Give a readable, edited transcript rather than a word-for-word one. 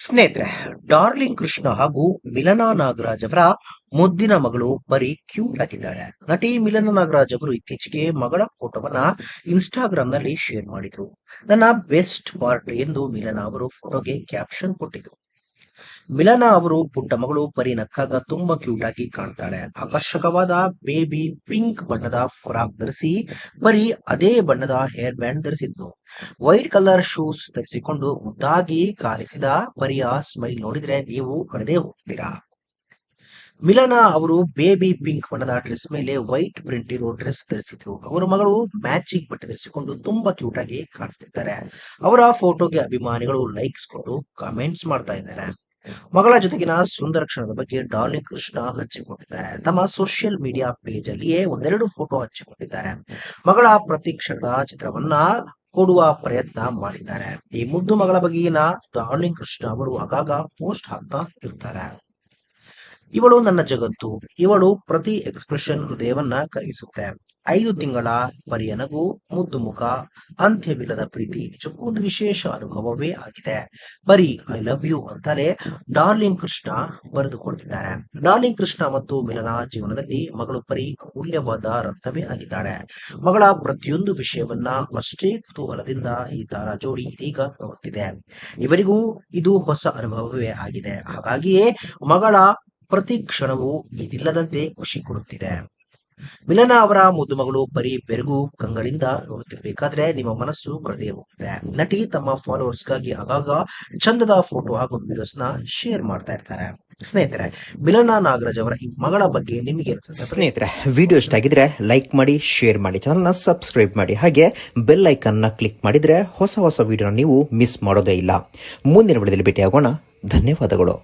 ಸ್ನೇಹಿತರೆ, ಡಾರ್ಲಿಂಗ್ ಕೃಷ್ಣ ಹಾಗೂ ಮಿಲನಾ ನಾಗರಾಜ್ ಅವರ ಮುದ್ದಿನ ಮಗಳು ಪರಿ ಕ್ಯೂಟ್ ಆಗಿದ್ದಾಳೆ. ನಟಿ ಮಿಲನಾ ನಾಗರಾಜ್ ಅವರು ಇತ್ತೀಚೆಗೆ ಮಗಳ ಫೋಟೋವನ್ನ ಇನ್ಸ್ಟಾಗ್ರಾಮ್ ನಲ್ಲಿ ಶೇರ್ ಮಾಡಿದ್ರು. ನನ್ನ ಬೆಸ್ಟ್ ಪಾರ್ಟ್ ಎಂದು ಮಿಲನಾ ಅವರು ಫೋಟೋಗೆ ಕ್ಯಾಪ್ಷನ್ ಕೊಟ್ಟಿದ್ರು. ಮಿಲನಾ ಅವರು ಪುಟ್ಟ ಮಗಳು ಪರಿ ನಕ್ಕಾಗ ತುಂಬಾ ಕ್ಯೂಟ್ ಆಗಿ ಕಾಣ್ತಾಳೆ. ಆಕರ್ಷಕವಾದ ಬೇಬಿ ಪಿಂಕ್ ಬಣ್ಣದ ಫ್ರಾಕ್ ಧರಿಸಿ ಪರಿ ಅದೇ ಬಣ್ಣದ ಹೇರ್ ಬ್ಯಾಂಡ್ ಧರಿಸಿದ್ದು. ವೈಟ್ ಕಲರ್ ಶೂಸ್ ಧರಿಸಿಕೊಂಡು ಮುದ್ದಾಗಿ ಕಾಣಿಸಿದ ಪರಿಯ ಸ್ಮೈಲ್ ನೋಡಿದ್ರೆ ನೀವು ಹೊಡೆದೇ ಹೋಗ್ತೀರಾ. ಮಿಲನಾ ಅವರು ಬೇಬಿ ಪಿಂಕ್ ಬಣ್ಣದ ಡ್ರೆಸ್ ಮೇಲೆ ವೈಟ್ ಪ್ರಿಂಟ್ ಇರೋ ಡ್ರೆಸ್ ಧರಿಸಿದ್ರು. ಅವರ ಮಗಳು ಮ್ಯಾಚಿಂಗ್ ಬಟ್ಟೆ ಧರಿಸಿಕೊಂಡು ತುಂಬಾ ಕ್ಯೂಟ್ ಆಗಿ ಕಾಣಿಸ್ತಿದ್ದಾರೆ. ಅವರ ಫೋಟೋಗೆ ಅಭಿಮಾನಿಗಳು ಲೈಕ್ಸ್ ಕೊಟ್ಟು ಕಾಮೆಂಟ್ಸ್ ಮಾಡ್ತಾ ಇದ್ದಾರೆ. ಮಗಳ ಜೊತೆಗಿನ ಸುಂದರ ಕ್ಷಣದ ಬಗ್ಗೆ ಡಾರ್ಲಿಂಗ್ ಕೃಷ್ಣ ಹಂಚಿಕೊಂಡಿದ್ದಾರೆ. ತಮ್ಮ ಸೋಷಿಯಲ್ ಮೀಡಿಯಾ ಪೇಜ್ ಅಲ್ಲಿಯೇ ಒಂದೆರಡು ಫೋಟೋ ಹಂಚಿಕೊಂಡಿದ್ದಾರೆ. ಮಗಳ ಪ್ರತಿ ಕ್ಷಣದ ಚಿತ್ರವನ್ನ ಕೊಡುವ ಪ್ರಯತ್ನ ಮಾಡಿದ್ದಾರೆ. ಈ ಮುದ್ದು ಮಗಳ ಬಗೆಗಿನ ಡಾರ್ಲಿಂಗ್ ಕೃಷ್ಣ ಅವರು ಆಗಾಗ ಪೋಸ್ಟ್ ಹಾಕ್ತಾ ಇರ್ತಾರೆ. ಇವಳು ನನ್ನ ಜಗತ್ತು, ಇವಳು ಪ್ರತಿ ಎಕ್ಸ್ಪ್ರೆಷನ್ ಹೃದಯವನ್ನ ಕರಗಿಸುತ್ತೆ. 5 ತಿಂಗಳ ಪರಿಯ ನಗು, ಮುದ್ದು ಮುಖ, ಅಂತ್ಯವಿಲ್ಲದ ಪ್ರೀತಿ ನಿಜಕ್ಕೂ ಒಂದು ವಿಶೇಷ ಅನುಭವವೇ ಆಗಿದೆ. ಪರಿ ಐ ಲವ್ ಯು ಅಂತಾನೆ ಡಾರ್ಲಿಂಗ್ ಕೃಷ್ಣ ಬರೆದುಕೊಂಡಿದ್ದಾರೆ. ಡಾರ್ಲಿಂಗ್ ಕೃಷ್ಣ ಮತ್ತು ಮಿಲನಾ ಜೀವನದಲ್ಲಿ ಮಗಳು ಪರಿ ಅಮೂಲ್ಯವಾದ ರತ್ನವೇ ಆಗಿದ್ದಾಳೆ. ಮಗಳ ಪ್ರತಿಯೊಂದು ವಿಷಯವನ್ನ ಅಷ್ಟೇ ಕುತೂಹಲದಿಂದ ಈ ತಾರಾ ಜೋಡಿ ಇದೀಗ ನೋಡುತ್ತಿದೆ. ಇವರಿಗೂ ಇದು ಹೊಸ ಅನುಭವವೇ ಆಗಿದೆ. ಹಾಗಾಗಿಯೇ ಮಗಳ ಪ್ರತಿ ಕ್ಷಣವೂ ಇದಿಲ್ಲದಂತೆ ಖುಷಿ ಕೊಡುತ್ತಿದೆ. ಮಿಲನಾ ಅವರ ಮುದ್ದು ಮಗಳು ಪರಿ ಬೆರಗು ಕಂಗಳಿಂದ ನೋಡುತ್ತಿರ್ಬೇಕಾದ್ರೆ ನಿಮ್ಮ ಮನಸ್ಸು ಕಳೆದೇ ಹೋಗುತ್ತೆ. ನಟಿ ತಮ್ಮ ಫಾಲೋವರ್ಸ್ಗಾಗಿ ಆಗಾಗ ಚಂದದ ಫೋಟೋ ಹಾಗೂ ವಿಡಿಯೋಸ್ ನ ಶೇರ್ ಮಾಡ್ತಾ ಇರ್ತಾರೆ. ಸ್ನೇಹಿತರೆ, ಮಿಲನಾ ನಾಗರಾಜ್ ಅವರ ಈ ಮಗಳ ಬಗ್ಗೆ ನಿಮಗೆ ಸ್ನೇಹಿತರೆ, ವಿಡಿಯೋ ಇಷ್ಟ ಆಗಿದ್ರೆ ಲೈಕ್ ಮಾಡಿ, ಶೇರ್ ಮಾಡಿ, ಚಾನಲ್ನ ಸಬ್ಸ್ಕ್ರೈಬ್ ಮಾಡಿ, ಹಾಗೆ ಬೆಲ್ ಐಕನ್ ನ ಕ್ಲಿಕ್ ಮಾಡಿದ್ರೆ ಹೊಸ ವಿಡಿಯೋನ ನೀವು ಮಿಸ್ ಮಾಡೋದೇ ಇಲ್ಲ. ಮುಂದಿನ ವಿಡಿಯೋದಲ್ಲಿ ಭೇಟಿಯಾಗೋಣ. ಧನ್ಯವಾದಗಳು.